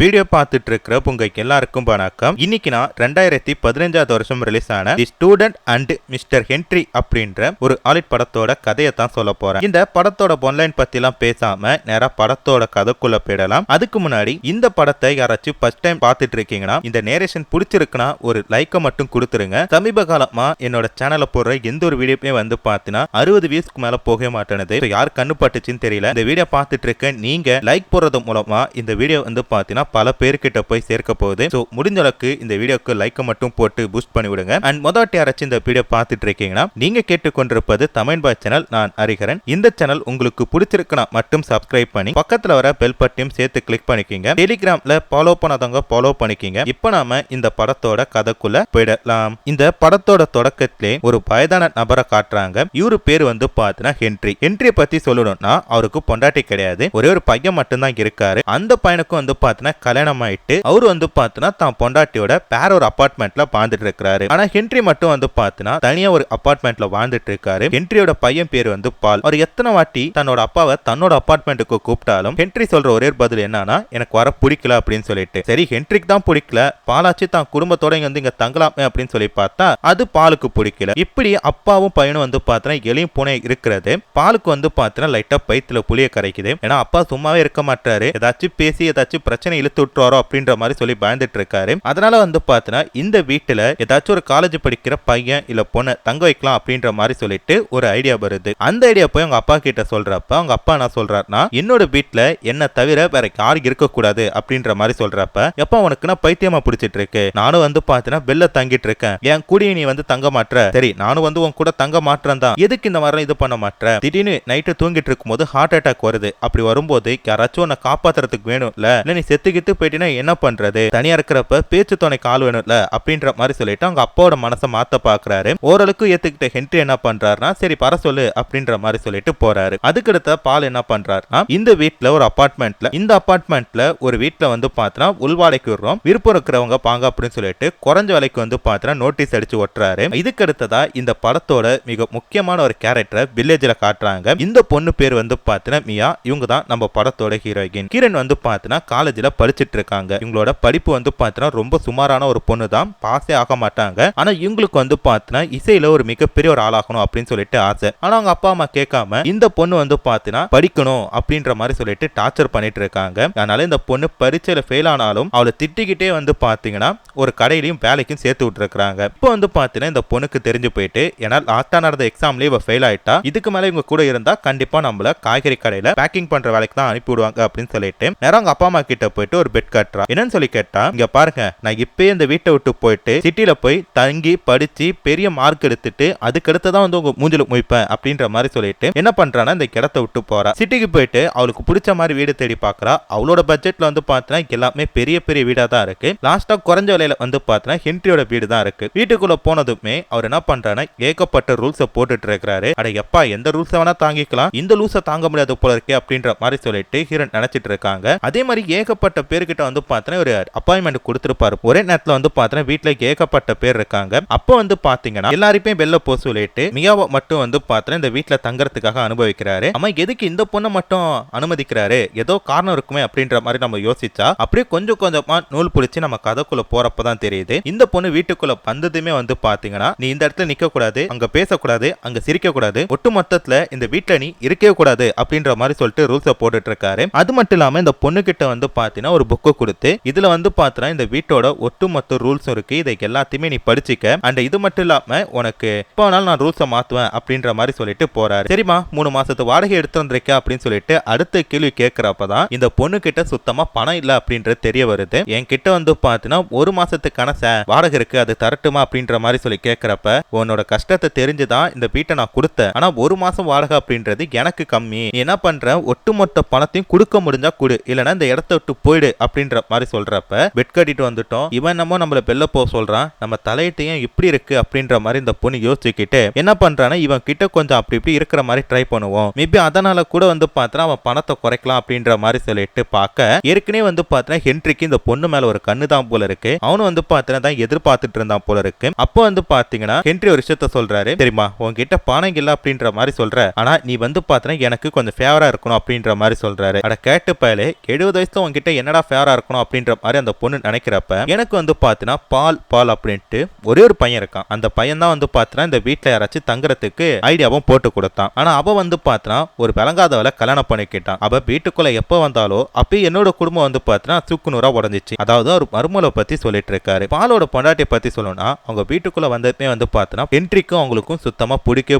Video பார்த்துட்டு இருக்கிற உங்களுக்கு எல்லாருக்கும் வணக்கம். இன்னைக்கு நான் 2015 வருஷம் ரிலீஸ் ஆன தி ஸ்டூடெண்ட் அண்ட் மிஸ்டர் ஹென்றி அப்படின்ற ஒரு ஆலிட் படத்தோட கதையை தான் சொல்ல போறேன். இந்த படத்தோட ஒன்லைன் பத்தி எல்லாம் பேசாம நேரா படத்தோட கதைக்குள்ள போயிடலாம். அதுக்கு முன்னாடி இந்த படத்தை யாராச்சும் ஃபர்ஸ்ட் டைம் பார்த்துட்டு இருக்கீங்கன்னா இந்த நேரேஷன் பிடிச்சிருக்குன்னா ஒரு லைக்கை மட்டும் கொடுத்துருங்க. சமீப காலமா என்னோட சேனல்ல போடுற எந்த ஒரு வீடியோமே வந்து பாத்தீங்கன்னா 60 வியூஸ்க்கு மேல போக மாட்டேனது. யார் கண்ணு பட்டுச்சுன்னு தெரியல. இந்த வீடியோ பார்த்துட்டு இருக்க நீங்க லைக் போடுறது மூலமா இந்த வீடியோ வந்து பாத்தீங்கன்னா பல பேர்கிட்ட போய் சேர்க்க போகுது. சோ முடிஞ்ச அளவுக்கு இந்த வீடியோக்கு லைக் மட்டும் போட்டு பூஸ்ட் பண்ணி விடுங்க. அண்ட் முதல் யாராச்சும் இந்த வீடியோ பார்த்துட்டு இருக்கீங்கன்னா நீங்க கேட்டுக்கொண்டிருப்பது தமிழ் பாய் சேனல். நான் ஹரிஹரன். இந்த சேனல் உங்களுக்கு பிடிச்சிருக்குன்னா மட்டும் சப்ஸ்கிரைப் பண்ணி பக்கத்துல வர பெல் பட்டனையும் சேர்த்து கிளிக் பண்ணிக்கோங்க. டெலிகிராம்ல ஃபாலோ பண்ணாதவங்க ஃபாலோ பண்ணிக்கோங்க. இப்போ நாம இந்த படத்தோட கதைக்குள்ள போயிடலாம். இந்த படத்தோட தொடக்கத்திலே ஒரு வயதான நபரை காட்டுறாங்க. இவரு பேர் வந்து பாத்தீங்கன்னா ஹென்றி. ஹென்றியை பத்தி சொல்லணும்னா அவருக்கு பொண்டாட்டி கிடையாது, ஒரே ஒரு பையன் மட்டும்தான் இருக்காரு. அந்த பையனுக்கும் வந்து பாத்தீங்கன்னா கல்யாணம் ஆயிட்டு அவரு வந்து பாத்தீங்கன்னா தான் பொண்டாட்டியோட வேற ஒரு அபார்ட்மெண்ட்ல வாழ்ந்துட்டு இருக்காரு. ஆனா ஹென்றி மட்டும் வந்து பாத்தீங்கன்னா தனியா ஒரு அபார்ட்மெண்ட்ல வாழ்ந்துட்டு இருக்காரு. ஹென்றியோட பையன் பேர் வந்து பால். அவர் எத்தனை வாட்டி தன்னோட அப்பாவை தன்னோட அபார்ட்மெண்ட்டுக்கு கூப்பிட்டாலும் ஹென்றி சொல்ற ஒரே பதில் என்னன்னா எனக்கு வர பிடிக்கல அப்படின்னு சொல்லிட்டு. சரி ஹென்றிக்கு தான் பிடிக்கல, பாலாச்சு தான் குடும்பத்தோட வந்து இங்க தங்கலாமே அப்படின்னு சொல்லி பார்த்தா அது பாலுக்கு பிடிக்கல. இப்படி அப்பாவும் பையனும் வந்து பாத்தீங்கன்னா எலியும் பூனை இருக்கிறது. பாலுக்கு வந்து பாத்தீங்கன்னா லைட்டா பைத்துல புளிய கரைக்குது. ஏன்னா அப்பா சும்மாவே இருக்க மாட்டாரு, ஏதாச்சும் பேசி ஏதாச்சும் பிரச்சனை இழுத்து விட்டுறாரோ அப்படின்ற மாதிரி சொல்லி பயந்துட்டு இருக்காரு. அதனால வந்து பாத்தீங்கன்னா இந்த வீட்டுல ஏதாச்சும் ஒரு காலேஜ் படிக்கிற பையன் இல்ல பொண்ணு தங்க வைக்கலாம் அப்படின்ற மாதிரி சொல்லிட்டு ஒரு ஐடியா வருது. அந்த ஐடியா போய் அவங்க அப்பா கிட்ட சொல்றப்ப அவங்க அப்பா என்ன சொல்றாருன்னா என்னோட வீட்டுல என்ன தவிர வேற யாரும் இருக்கக்கூடாது அப்படின்ற மாதிரி சொல்றப்ப எப்ப உனக்கு நான் பைத்தியமா பிடிச்சிட்டு இருக்கு, நானும் வந்து பாத்தீங்கன்னா வெளில தங்கிட்டு இருக்கேன், என் கூடிய நீ வந்து தங்க மாற்ற, சரி நானும் வந்து உன் கூட தங்க மாற்றேன் தான், எதுக்கு இந்த மாதிரி இது பண்ண மாற்ற, திடீர்னு நைட்டு தூங்கிட்டு இருக்கும் போது ஹார்ட் அட்டாக் வருது, அப்படி வரும்போது யாராச்சும் உன்னை காப்பாத்துறதுக்கு வேணும்ல, இல்ல நீ செத்துக்கிட்டு போயிட்டீங்கன்னா என்ன பண்றது, தனியா இருக்கிறப்ப பேச்சு துணைக்கு ஆள் வேணும்ல அப்படின்ற மாதிரி சொல்லிட்டு அவங்க அப்பாவோட மனசை மாத்த பாக்குறாரு. ஓரளவுக்கு ஏத்துக்கிட்ட ஹென்றி என்ன பண்றாருன்னா சரி பர சொல்லு அப்படின்ற மாதிரி சொல்லிட்டு போறாரு. அதுக்கடுத்த பால் என்ன பண்றாருன்னா இந்த வீட்டுல ஒரு அபார்ட்மெண்ட்ல ஒரு வீட்டுல வந்து பாத்தீங்கன்னா உள்வாடைக்கு விடுறோம், விருப்பம் இருக்கிறவங்க பாங்க அப்படின்னு சொல்லிட்டு குறைஞ்ச விலைக்கு வந்து பாத்தீங்கன்னா நோட்டீஸ் அடிச்சு ஒட்டுறாரு. இதுக்கு அடுத்ததா இந்த படத்தோட மிக முக்கியமான ஒரு கேரக்டரை வில்லேஜ்ல காட்டுறாங்க. இந்த பொண்ணு பேர் வந்து பாத்தீங்கன்னா மியா. இவங்க தான் நம்ம படத்தோட ஹீரோயின். கிரண் வந்து பாத்தீங்கன்னா காலேஜ்ல படிச்சிட்டு இருக்காங்க. இவங்களோட படிப்பு வந்து பாத்தீங்கன்னா ரொம்ப சுமாரான ஒரு பொண்ணு தான், பாஸே ஆக மாட்டாங்க. ஆனா இவங்களுக்கு வந்து பாத்தீங்கன்னா இசையில ஒரு மிகப்பெரிய ஒரு ஆளாகணும் அப்படின்னு சொல்லிட்டு ஆசை. ஆனா அவங்க அப்பா அம்மா கேட்காம இந்த பொண்ணு வந்து பாத்தீங்கன்னா படிக்கணும் அப்படின்ற மாதிரி சொல்லிட்டு டார்ச்சர் பண்ணிட்டு இருக்காங்க. அதனால இந்த பொண்ணு பரீட்சையில ஃபெயில் ஆனாலும் அவளை திட்டிக்கிட்டே வந்து பாத்தீங்கன்னா ஒரு கடையிலையும் வேலைக்கும் சேர்த்து விட்டு இருக்காங்க. இப்போ வந்து பாத்தீங்கன்னா இந்த பொண்ணுக்கு தெரிஞ்சு போயிட்டு ஏன்னா லாஸ்டா நடந்த எக்ஸாம்லயே இவ ஃபெயில் ஆயிட்டா, இதுக்கு மேல இவங்க கூட இருந்தா கண்டிப்பா நம்மள காய்கறி கடையில பேக்கிங் பண்ற வேலைக்கு தான் அனுப்பி விடுவாங்க அப்படின்னு சொல்லிட்டு நேரம் அவங்க அப்பா அம்மா கிட்ட போயிட்டு ஒரு பெட் கட்டுறா. என்னன்னு சொல்லி கேட்டா இங்க பாருங்க நான் இப்பயே இந்த வீட்டை விட்டு போயிட்டு சிட்டில போய் தங்கி படிச்சு பெரிய மார்க் எடுத்துட்டு அதுக்கடுத்துதான் வந்து உங்க மூஞ்சில முய்ப்பேன் அப்படின்ற மாதிரி சொல்லிட்டு என்ன பண்றான்னா இந்த இடத்தை விட்டு போறா. சிட்டிக்கு போயிட்டு அவளுக்கு பிடிச்ச மாதிரி வீடு தேடி பாக்குறா. அவளோட பட்ஜெட்ல வந்து பாத்தீங்கன்னா எல்லாமே பெரிய பெரிய வீடா தான் இருக்கு. லாஸ்டா குறைஞ்ச விலையில வந்து பாத்தீங்கன்னா ஹென்ரியோட வீடு தான் இருக்கு. வீட்டுக்குள்ள போனதுமே அவர் என்ன பண்றாருன்னா ஏகப்பட்ட ரூல்ஸை போட்டுட்டு இருக்கிறாரு. அட எப்பா எந்த ரூல்ஸை வேணா தாங்கிக்கலாம், இந்த ரூல்ஸை தாங்க முடியாது போல இருக்கே அப்படின்ற மாதிரி சொல்லிட்டு ஹீரோன் நினைச்சிட்டு இருக்காங்க. அதே மாதிரி ஏகப்பட்ட பேர்கிட்ட வந்து பாத்தீங்கன்னா ஒரு அப்பாயின்மெண்ட் கொடுத்திருப்பாரு. ஒரே நேரத்துல வந்து பாத்தீங்கன்னா வீட்டுல ஏகப்பட்ட பேர் இருக்காங்க. அப்ப வந்து பாத்தீங்கன்னா எல்லாருமே வெளில போ சொல்லிட்டு மியாவை மட்டும் வந்து பாத்தீங்கன்னா இந்த வீட்டுல தங்கறதுக்காக அனுபவிக்கிறாரு. ஆமா எதுக்கு இந்த பொண்ணை மட்டும் அனுமதிக்கிறாரு, ஏதோ காரணம் இருக்குமே அப்படின்ற மாதிரி நம்ம யோசிச்சா அப்படியே கொஞ்சம் கொஞ்சமா நூல் பிடிச்சி நம்ம கதைக்குள்ள போறப்பதான் தெரியுது இந்த பொண்ணு வீட்டுக்குள்ள வந்ததுமே வந்து பாத்தீங்கன்னா நீ இந்த இடத்துல நிக்க கூடாது, அங்க பேசக்கூடாது, அங்க சிரிக்க கூடாது, ஒட்டு மொத்தத்துல இந்த வீட்டுல நீ இருக்கவே கூடாது அப்படின்ற மாதிரி சொல்லிட்டு ரூல்ஸை போட்டுட்டு இருக்காரு. அது மட்டும் இல்லாம இந்த பொண்ணு கிட்ட வந்து பாத்தீங்கன்னா ஒரு புக்கு கொடுத்து இதுல வந்து பாத்தீங்கன்னா இந்த வீட்டோட ஒட்டுமொத்த ரூல்ஸ் இருக்கு, இதை எல்லாத்தையுமே நீ படிச்சுக்க, அண்ட் இது மட்டும் இல்லாம உனக்கு இப்போ நான் ரூல்ஸை மாத்துவேன் அப்படின்ற மாதிரி சொல்லிட்டு போறாரு. சரிமா 3 மாசத்து வாடகை எடுத்து வந்திருக்க அப்படின்னு சொல்லிட்டு அடுத்த கேள்வி கேட்கிறப்பதான் இந்த பொண்ணு கிட்ட சுத்தமா பணம் இல்ல அப்படின்றது தெரிய வருது. என் கிட்ட வந்து பாத்தீங்கன்னா 1 மாசத்துக்கான வாடகை இருக்கு, அது தரட்டுமா அப்படின்ற மாதிரி சொல்லி கேட்கிறப்ப உன்னோட கஷ்டத்தை தெரிஞ்சுதான் இந்த வீட்டை நான் கொடுத்தேன், ஆனா 1 மாசம் வாடகை அப்படின்றது எனக்கு கம்மி, நீ என்ன பண்ற ஒட்டுமொத்த பணத்தையும் கொடுக்க முடிஞ்சா கொடு, இல்லனா இந்த இடத்த விட்டு போயிடு அப்படின்ற மாதிரி சொல்றப்ப பெட் கட்டிட்டு வந்துட்டோம், இவன் என்னமோ நம்மள பெல்ல போ சொல்றான், நம்ம தலையிட்டையும் இப்படி இருக்கு அப்படின்ற மாதிரி இந்த பொண்ணு யோசிச்சுக்கிட்டு என்ன பண்றானா இவன் கிட்ட கொஞ்சம் அப்படி இப்படி இருக்கிற மாதிரி ட்ரை பண்ணுவோம், மேபி அதனால கூட வந்து பார்த்தா அவன் பணத்தை குறைக்கலாம் அப்படின்ற மாதிரி சொல்லிட்டு பார்க்க ஏற்கனவே வந்து பார்த்தா ஹென்ரிக்கு இந்த பொண்ணு மேல ஒரு கண்ணு தான் போல இருக்கு. அவனும் வந்து பார்த்தா தான் எதிர்பார்த்துட்டு இருந்தான் போல இருக்கு. அப்போ வந்து பாத்தீங்கன்னா ஹென்றி ஒரு விஷயத்த சொல்றாரு, தெரியுமா உன்கிட்ட பணம் இல்ல அப்படின்ற மாதிரி சொல்ற, ஆனா நீ வந்து பார்த்தா எனக்கு கொஞ்சம் ஃபேவரா இருக்கணும் அப்படின்ற மாதிரி சொல்றாரு. அட கேட்டு பயலே 70 வயசுல உன்கிட்ட என்ன என்னடா ஃபேரா இருக்கணும் அப்படின்ற மாதிரி அந்த பொண்ணு நினைக்கிறப்ப எனக்கு வந்து பாத்தீங்கன்னா பால் பால் அப்படின்ட்டு ஒரே ஒரு பையன் இருக்கான். அந்த பையன் தான் வந்து பாத்தீங்கன்னா இந்த வீட்டுல யாராச்சும் தங்குறதுக்கு ஐடியாவும் போட்டு கொடுத்தான். ஆனா அவ வந்து பாத்தீங்கன்னா ஒரு விளங்காதவளை கல்யாணம் பண்ணிக்கிட்டான். அவ வீட்டுக்குள்ள எப்ப வந்தாலோ அப்ப என்னோட குடும்பம் வந்து பாத்தீங்கன்னா சுக்குநூறா உடஞ்சிச்சு. அதாவது ஒரு மருமலை பத்தி சொல்லிட்டு இருக்காரு. பாலோட பொண்டாட்டியை பத்தி சொல்லணும்னா அவங்க வீட்டுக்குள்ள வந்ததுமே வந்து பாத்தீங்கன்னா ஹென்ரிக்கும் அவங்களுக்கும் சுத்தமா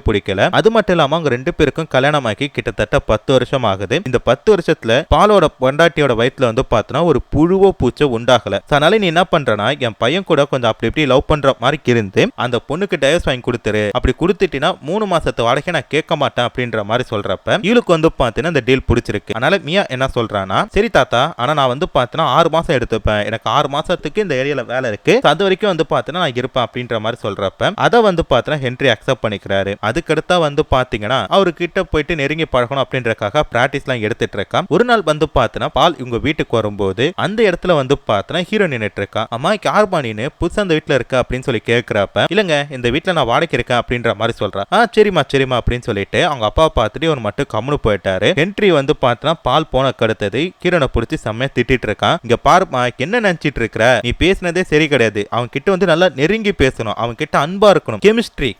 பிடிக்கல. அது மட்டும் இல்லாம அவங்க ரெண்டு பேருக்கும் கல்யாணம் ஆகி கிட்டத்தட்ட 10 வருஷம் ஆகுது. இந்த 10 வருஷத்துல பாலோட பொண்டாட்டியோட வயிற்றுல வந்து பாத்தீங்கன்னா ஒரு புழுவோ பூச்சோ உண்டாகல. அதனால நீ என்ன பண்றனா என் பையன் கூட கொஞ்சம் அப்படி இப்படி லவ் பண்ற மாதிரி இருந்து அந்த பொண்ணுக்கு டைவர்ஸ் வாங்கி கொடுத்துரு. அப்படி கொடுத்துட்டீங்கன்னா 3 மாசத்து வாடகை நான் கேட்க மாட்டேன் அப்படின்ற மாதிரி சொல்றப்ப இவளுக்கு வந்து பாத்தீங்கன்னா இந்த டீல் பிடிச்சிருக்கு. அதனால மியா என்ன சொல்றானா, சரி தாத்தா, ஆனா நான் வந்து பாத்தீங்கன்னா 6 மாசம் எடுத்துப்பேன். எனக்கு 6 மாசத்துக்கு இந்த ஏரியால வேலை இருக்கு. அது வரைக்கும் வந்து பாத்தீங்கன்னா நான் இருப்பேன் அப்படின்ற மாதிரி சொல்றப்ப அதை வந்து பாத்தீங்கன்னா ஹென்றி அக்செப்ட் பண்ணிக்கிறாரு. அதுக்கடுத்தா வந்து பாத்தீங்கன்னா அவரு கிட்ட போயிட்டு நெருங்கி பழகணும் அப்படின்றக்காக பிராக்டிஸ் எல்லாம் எடுத்துட்டு இருக்கான். ஒரு நாள் வந்து பாத்தீங்கன்னா பால் இவங்க வீட்டுக்கு வரும்போது அந்த இடத்துல வந்து பாத்தீங்கன்னா ஹீரோ நின்னுட்டு இருக்கா. அம்மா யார்பானின்னு புதுசா அந்த வீட்டுல இருக்க அப்படின்னு சொல்லி கேட்கிறப்ப இல்லங்க இந்த வீட்டுல நான் வாடகை இருக்கேன் அப்படின்ற மாதிரி சொல்றா. சரிமா சரிமா அப்படின்னு சொல்லிட்டு அவங்க அப்பா பார்த்துட்டு இவன் மட்டும் கம்முனு போயிட்டாரு. ஹென்றி வந்து பார்த்தா பால் போன கடுத்தது ஹீரோனை பிடிச்சி செம்மையா திட்டிட்டு இருக்கான். இங்க பாருமா என்ன நினைச்சிட்டு இருக்கிற, நீ பேசினதே சரி கிடையாது. அவன் கிட்ட வந்து நல்லா நெருங்கி பேசணும், அவன் கிட்ட அன்பா இருக்கணும்,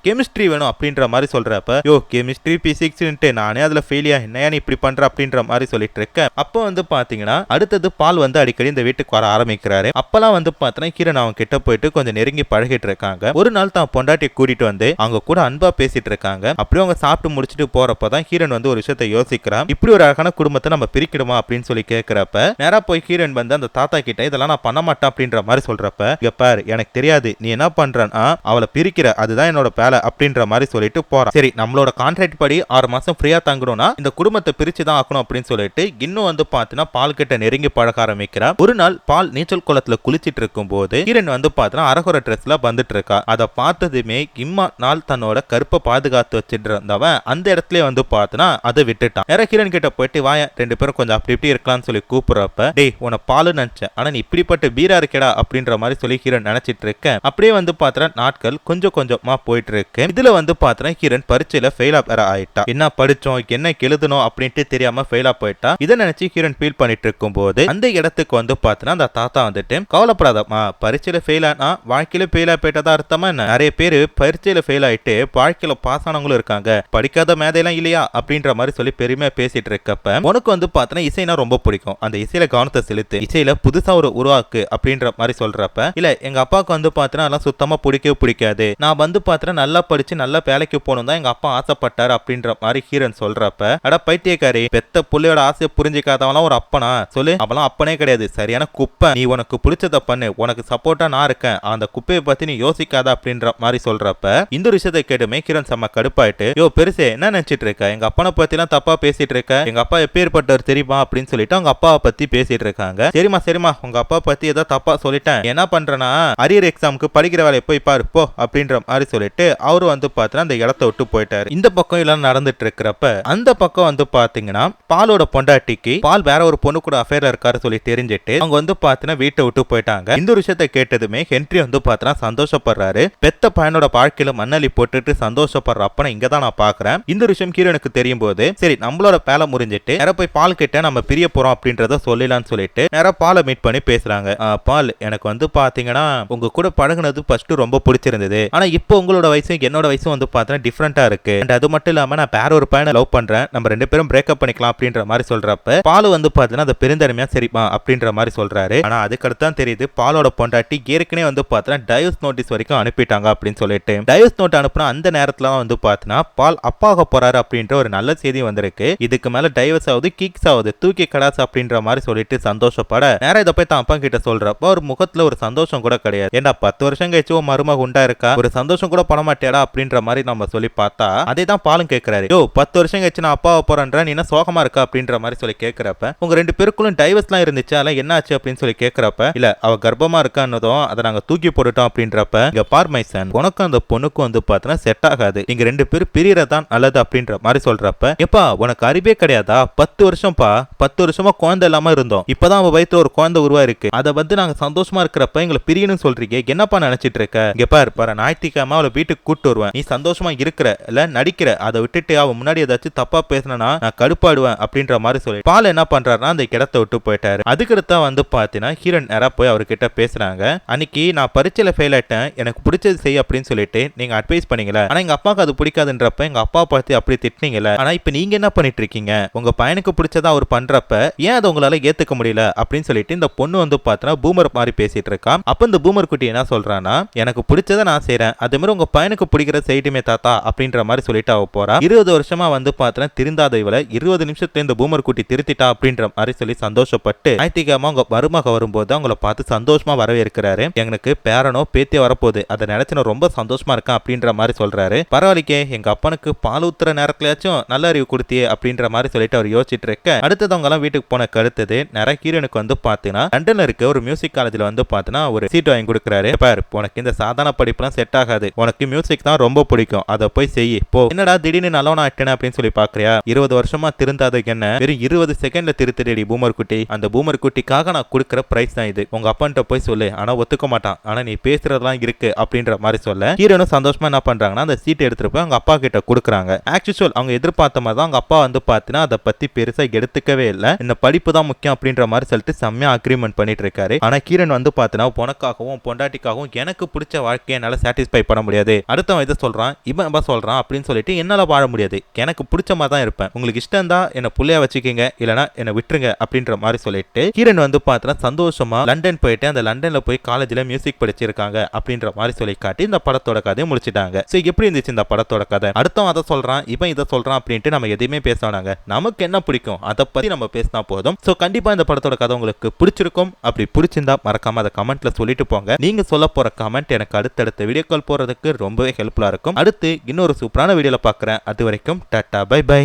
கெமிஸ்ட்ரி வேணும் அப்படின்ற மாதிரி சொல்றப்ப யோ கெமிஸ்ட்ரி பிசிக்ஸ் நானே அதுல ஃபெயிலியா என்னையா நீ இப்படி பண்ற அப்படின்ற மாதிரி சொல்லிட்டு இருக்க. அப்போ வந்து பாத்தீங்கன்னா அடுத்தது பால் வந்து அடிக்கடி இந்த வீட்டுக்கு வர ஆரம்பிக்கிறாரு. அப்பெல்லாம் வந்து பார்த்தீங்கன்னா ஹீரோன் அவன் கிட்ட போயிட்டு கொஞ்சம் நெருங்கி பழகிட்டு இருக்காங்க. ஒரு நாள் தான் பொண்டாட்டியை கூட்டிட்டு வந்து அவங்க கூட அன்பா பேசிட்டு இருக்காங்க. அப்படியே அவங்க சாப்பிட்டு முடிச்சுட்டு போறப்பதான் ஹீரோன் வந்து ஒரு விஷயத்தை யோசிக்கிறான். இப்படி ஒரு அழகான குடும்பத்தை நம்ம பிரிக்கணுமா அப்படின்னு சொல்லி கேட்கிறப்ப நேரா போய் ஹீரோன் வந்து அந்த தாத்தா கிட்ட இதெல்லாம் நான் பண்ண மாட்டேன் அப்படின்ற மாதிரி சொல்றப்ப இங்க பாரு எனக்கு தெரியாது நீ என்ன பண்றன்னா அவளை பிரிக்கிற, அதுதான் என்னோட வேலை அப்படின்ற மாதிரி சொல்லிட்டு போறான். சரி நம்மளோட கான்ட்ராக்ட் படி 6 மாசம் ஃப்ரீயா தங்கணும்னா இந்த குடும்பத்தை பிரிச்சு தான் ஆக்கணும் அப்படின்னு சொல்லிட்டு இன்னும் வந்து பாத்தீங்கன்னா பால் கிட்ட நெருங்கி பழக ஆரம்பிக்கிறா. ஒரு நாள் பால் நீச்சல் குளத்துல குளிச்சிட்டு இருக்கும் போது ஹீரோன் வந்து பாத்தீங்கன்னா அரகுர ட்ரெஸ்ல வந்துட்டு இருக்கா. அதை பார்த்ததுமே இம்மா நாள் தன்னோட கருப்பை பாதுகாத்து வச்சுட்டு இருந்தவன் அந்த இடத்துல வந்து பார்த்தனா அதை விட்டுட்டான். வேற ஹீரோன் கிட்ட போயிட்டு வாய 2 பேரும் கொஞ்சம் அப்படி இப்படி இருக்கலாம்னு சொல்லி கூப்பிடுறப்ப டேய் உன பாலு நினைச்சேன், ஆனா நீ இப்படிப்பட்ட பீரா இருக்கடா அப்படின்ற மாதிரி சொல்லி ஹீரோன் நினைச்சிட்டு இருக்க. அப்படியே வந்து பாத்திர நாட்கள் கொஞ்சம் கொஞ்சமா போயிட்டு இருக்கு. இதுல வந்து பாத்திர ஹீரோன் பரீட்சையில ஃபெயிலா வேற ஆயிட்டா. என்ன படிச்சோம் என்ன எழுதணும் அப்படின்ட்டு தெரியாம ஃபெயிலா போயிட்டா. இதை நினைச்சு ஹீரோன் ஃபீல் பண்ணிட்டு இருக்கும் போது அந்த இடத்துக்கு வந்து பாத்தினா அந்த தாத்தா வந்துட்டு கவலைப்படாதமா, பரீட்சையில ஃபெயில் ஆனா வாழ்க்கையில ஃபெயிலா போயிட்டதா அர்த்தமா என்ன? நிறைய பேரு பரீட்சையில ஃபெயில் ஆயிட்டு வாழ்க்கையில பாஸ் ஆனவங்களும் இருக்காங்க, படிக்காத மேதையெல்லாம் இல்லையா அப்படின்ற மாதிரி சொல்லி பெருமையா பேசிட்டு இருக்கப்ப உனக்கு வந்து பாத்தீங்கன்னா இசைனா ரொம்ப பிடிக்கும், அந்த இசையில கவனத்தை செலுத்து, இசையில புதுசா ஒரு உருவாக்கு அப்படின்ற மாதிரி சொல்றப்ப இல்ல எங்க அப்பாவுக்கு வந்து பாத்தீங்கன்னா அதெல்லாம் சுத்தமா பிடிக்காது, நான் வந்து பாத்தீங்கன்னா நல்லா படிச்சு நல்லா வேலைக்கு போகணும் தான் எங்க அப்பா ஆசைப்பட்டாரு அப்படின்ற மாதிரி ஹீரோன் சொல்றப்ப அட பைத்தியக்காரி, பெத்த புள்ளையோட ஆசையை புரிஞ்சுக்காதவெல்லாம் ஒரு அப்பனா சொல்லு, அவெல்லாம் அப்பனே கிடையாது, சரியான குப்பை, நீ உனக்கு பிடிச்சத பண்ணு, உனக்கு சப்போர்ட்டா நான் இருக்கேன், அந்த குப்பையை பத்தி நீ யோசிக்காத அப்படின்ற மாதிரி சொல்றப்ப இந்த விஷயத்தை கேட்டுமே ஹீரோன் செம்ம கடுப்பாயிட்டு யோ பெருசே என்ன நினைச்சிட்டு இருக்க, எங்க அப்பனை பத்தி எல்லாம் தப்பா பேசிட்டு இருக்க, எங்க அப்பா எப்பேற்பட்டவர் தெரியுமா அப்படின்னு சொல்லிட்டு அவங்க அப்பாவை பத்தி பேசிட்டு இருக்காங்க. சரிமா உங்க அப்பா பத்தி ஏதோ தப்பா சொல்லிட்டேன், என்ன பண்றேன்னா அரியர் எக்ஸாமுக்கு படிக்கிற வேலையை போய் பாரு போ அப்படின்ற மாதிரி சொல்லிட்டு அவரு வந்து பாத்தீங்கன்னா அந்த இடத்த விட்டு போயிட்டாரு. இந்த பக்கம் எல்லாம் நடந்துட்டு இருக்கிறப்ப அந்த பக்கம் வந்து பாத்தீங்கன்னா பாலோட பொண்டாட்டிக்கு பால் வேற ஒரு பொண்ணு கூட அஃபேர்ல இருக்காரு சொல்லி தெரிஞ்சிட்டு அவங்க வந்து பாத்தீங்கன்னா வீட்டை விட்டு போயிட்டாங்க. இந்த விஷயத்தை கேட்டதுமே ஹென்றி வந்து பாத்தீங்கன்னா சந்தோஷப்படுறாரு. பெத்த பையனோட வாழ்க்கையில மண்ணலி போட்டுட்டு சந்தோஷப்படுற அப்பனை இங்க தான் நான் பாக்குறேன். இந்த விஷயம் ஹீரோனுக்கு தெரியும் போது சரி நம்மளோட வேலை முடிஞ்சிட்டு நேரா போய் பால் கிட்ட நம்ம பிரிய போறோம் அப்படின்றத சொல்லலாம்னு சொல்லிட்டு நேரா பாலை மீட் பண்ணி பேசுறாங்க. பால் எனக்கு வந்து பாத்தீங்கன்னா உங்க கூட பழகுனது ஃபர்ஸ்ட் ரொம்ப பிடிச்சிருந்தது, ஆனா இப்போ உங்களோட வயசும் என்னோட வயசும் வந்து பாத்தீங்கன்னா டிஃபரெண்டா இருக்கு, அது மட்டும் இல்லாம நான் வேற ஒரு பையனை லவ் பண்றேன், நம்ம 2 பேரும் பிரேக்கப் பண்ணிக்கலாம் அப்படின்ற மாதிரி சொல்றப்ப பால் வந்து பாத்தீங்கன்னா அந்த பெருந்தன்மையா சரிப்பா அப்படின்ற மாதிரி சொல்றாரு. ஆனா அதுக்கடுத்து தான் தெரியுது பாலோட பொண்டாட்டி ஏற்கனவே வந்து பாத்தீங்கன்னா டைவர்ஸ் நோட்டீஸ் வரைக்கும் அனுப்பிட்டாங்க அப்படின்னு சொல்லிட்டு டைவர்ஸ் நோட் அனுப்புனா அந்த நேரத்துல வந்து பாத்தீங்கன்னா பால் அப்பாக போறாரு அப்படின்ற ஒரு நல்ல செய்தி வந்திருக்கு. இதுக்கு மேல டைவர்ஸ் ஆகுது கிக்ஸ் ஆகுது தூக்கி கடாஸ் அப்படின்ற மாதிரி சொல்லிட்டு சந்தோஷப்பட நேரம் இதை போய் தான் அப்பா கிட்ட சொல்றப்ப ஒரு முகத்துல ஒரு சந்தோஷம் கூட கிடையாது. ஏன்னா 10 வருஷம் கழிச்சு மருமக உண்டா இருக்கா, ஒரு சந்தோஷம் கூட பண்ண மாட்டேடா அப்படின்ற மாதிரி நம்ம சொல்லி பார்த்தா அதே தான் பாலும் கேட்கிறாரு. யோ 10 வருஷம் கழிச்சு நான் அப்பாவை போறேன்ற நீ என்ன சோகமா இருக்கா அப்படின்ற மாதிரி சொல்லி கேட்கிறப்ப உங்க 2 பேருக்குள்ளும் டைவர்ஸ்லாம் இருந்துச்சு அதெல்லாம் என்ன ஆச்சு அப்படின்னு சொல்லி கேட்கிறப்ப இல்ல அவ கர்ப்பமா இருக்கான்னதும் அதை நாங்க தூக்கி போட்டுட்டோம் அப்படின்றப்ப இங்க பார் மை சன், உனக்கும் அந்த பொண்ணுக்கும் வந்து பார்த்தீங்கன்னா செட் ஆகாது, நீங்க 2 பேரும் பிரியறதான் நல்லது அப்படின்ற மாதிரி சொல்றப்ப எப்பா உனக்கு அறிவே கிடையாதா, 10 வருஷம்ப்பா 10 வருஷமா குழந்தை இல்லாம இருந்தோம், இப்பதான் அவ வயித்துல ஒரு குழந்தை உருவா இருக்கு, அதை வந்து நாங்க சந்தோஷமா இருக்கிறப்ப எங்களை பிரியணும்னு சொல்றீங்க, என்னப்பா நினைச்சிட்டு இருக்க, இங்க பாரு ஞாயிற்றுக்கிழமை அவளை வீட்டுக்கு கூட்டு வருவேன், நீ சந்தோஷமா இருக்கிற இல்ல நடிக்கிற, அதை விட்டுட்டு அவ முன்னாடி ஏதாச்சும் தப்பா பேசினா நான் கடுப்பாடுவேன் அப்படின்ற மாதிரி சொல்லி பால் என்ன பண்றாருன்னா அந்த இடத்தை விட்டு போயிட்டாரு. போயிட்டாரு. அதுக்கடுத்தா வந்து பாத்தீங்கன்னா ஹீரோயின் நேரா போய் அவர்கிட்ட பேசுறாங்க. அன்னைக்கு நான் பரீட்சையில ஃபெயில் ஆயிட்டேன், எனக்கு பிடிச்சது செய் அப்படின்னு சொல்லிட்டு நீங்க அட்வைஸ் பண்ணீங்களே, ஆனா எங்க அப்பாவுக்கு அது பிடிக்காதுன்றப்ப எங்க அப்பா பார்த்து அப்படி திட்டினீங்கல்ல, ஆனா இப்ப நீங்க என்ன பண்ணிட்டு இருக்கீங்க, உங்க பையனுக்கு பிடிச்சதா அவர் பண்றப்ப ஏன் அதை உங்களால ஏத்துக்க முடியல அப்படின்னு சொல்லிட்டு இந்த பொண்ணு வந்து பாத்தீங்கன்னா பூமர் மாதிரி பேசிட்டு இருக்கா. அப்ப இந்த பூமர் குட்டி என்ன சொல்றான்னா, எனக்கு பிடிச்சதை நான் செய்றேன், அதே மாதிரி உங்க பையனுக்கு பிடிக்கிற செய்யுமே தாத்தா அப்படின்ற மாதிரி சொல்லிட்டு அவ போறா. 20 வருஷமா வந்து பாத்தீங்கன்னா திருந்தாத இவளை 20 நிமிஷத்துல இந்த பூமர் குட்டி திருத்திட்டா அப்படின்ற மாதிரி சொல்லி சந்தோஷப்பட்டு ஞாயிற்றுக்கிழமை அவங்க மருமக வரும்போது அவங்கள பார்த்து சந்தோஷமா வரவேற்கிறாரு. எனக்கு பேரனோ பேத்தியோ வரப்போகுது, அதை நினைச்சு நான் ரொம்ப சந்தோஷமா இருக்கேன் அப்படின்ற மாதிரி சொல்றாரு. பரவாயில்லைக்கே, எங்க அப்பனுக்கு பால் ஊத்துற நேரத்துலயாச்சும் நல்ல அறிவு கொடுத்தியே அப்படின்ற மாதிரி சொல்லிட்டு அவர் யோசிச்சுட்டு இருக்க, அடுத்தவங்க எல்லாம் வீட்டுக்கு போன கருத்தது நிறைய ஹீரோனுக்கு வந்து பாத்தீங்கன்னா லண்டன்ல இருக்க ஒரு மியூசிக் காலேஜ்ல வந்து பாத்தீங்கன்னா ஒரு சீட் வாங்கி கொடுக்குறாரு. பாரு, உனக்கு இந்த சாதாரண படிப்புலாம் செட் ஆகாது, உனக்கு மியூசிக் தான் ரொம்ப பிடிக்கும், அதை போய் செய் போ. என்னடா திடீர்னு நல்லவனா ஆயிட்டேன் அப்படின்னு சொல்லி பாக்குறியா, 20 வருஷமா திருந்தாத என்ன வெறும் 20 செகண்ட்ல திருத்திடி பூமர் குட்டி. அந்த பூமர் குட்டிக்காக நான் கொடுக்குற பிரைஸ் தான் இது, உங்க அப்பன்ட்ட போய் சொல்லு, ஆனா ஒத்துக்க மாட்டான், ஆனா நீ பேசுறதெல்லாம் இருக்கு அப்படின்ற மாதிரி சொல்ல ஹீரோனும் சந்தோஷமா என்ன பண்றாங்கன்னா அந்த சீட் எடுத்துட்டு போய் அவங்க அப்பா கிட்ட கொடுக்குறாங்க. ஆக்சுவல் அவங்க எதிர்பார்த்த மாதிரி தான் அவங்க அப்பா வந்து பாத்தீங்கன்னா அதை பத்தி பெருசா எடுத்துக்கவே இல்லை, இந்த படிப்பு தான் முக்கியம் அப்படின்ற மாதிரி சொல்லிட்டு செம்மையா அக்ரிமெண்ட் பண்ணிட்டு இருக்காரு. ஆனா ஹீரோன் வந்து பாத்தீங்கன்னா உனக்காகவும் பொண்டாட்டிக்காகவும் எனக்கு பிடிச்ச வாழ்க்கையை என்னால சாட்டிஸ்ஃபை பண்ண முடியாது, அடுத்தவன் இதை சொல்றான் இவன் சொல்றான் அப்படின்னு சொல்லிட்டு என்னால வாழ முடியாது, எனக்கு பிடிச்ச மாதிரி தான் இருப்பேன், உங்களுக்கு இஷ்டம் தான் என்ன புள்ளையா வச்சுக்கீங்க, இல்லனா என்ன விட்டுருங்க அப்படின்ற மாதிரி சொல்லிட்டு ஹீரோன் வந்து பாத்தீங்கன்னா சந்தோஷமா லண்டன் போயிட்டு அந்த லண்டன்ல போய் காலேஜ்ல மியூசிக் படிச்சிருக்காங்க அப்படின்ற மாதிரி சொல்லி காட்டி இந்த படத்தோட கதையை முடிச்சிட்டாங்க. சோ எப்படி இருந்துச்சு இந்த படத்தோட கதை? அடுத்தவன் அதை சொல்றான் இவன் இதை சொல்றான் அப்படின்ட்டு நம்ம எதையுமே பேசணுங்க, நமக்கு என்ன பிடிக்கும் அதை பத்தி நம்ம பேசினா போதும். சோ கண்டிப்பா இந்த படத்தோட கதை உங்களுக்கு பிடிச்சிருக்கும். அப்படி பிடிச்சிருந்தா மறக்காம அதை கமெண்ட்ல சொல்லிட்டு போங்க. நீங்க சொல்ல போற கமெண்ட் எனக்கு அடுத்தடுத்த வீடியோ கால் போறதுக்கு ரொம்பவே ஹெல்ப்ஃபுல்லா இருக்கும். அடுத்து இன்னொரு சூப்பரான வீடியோல பாக்குறேன். அது வரைக்கும் டாடா பை பை.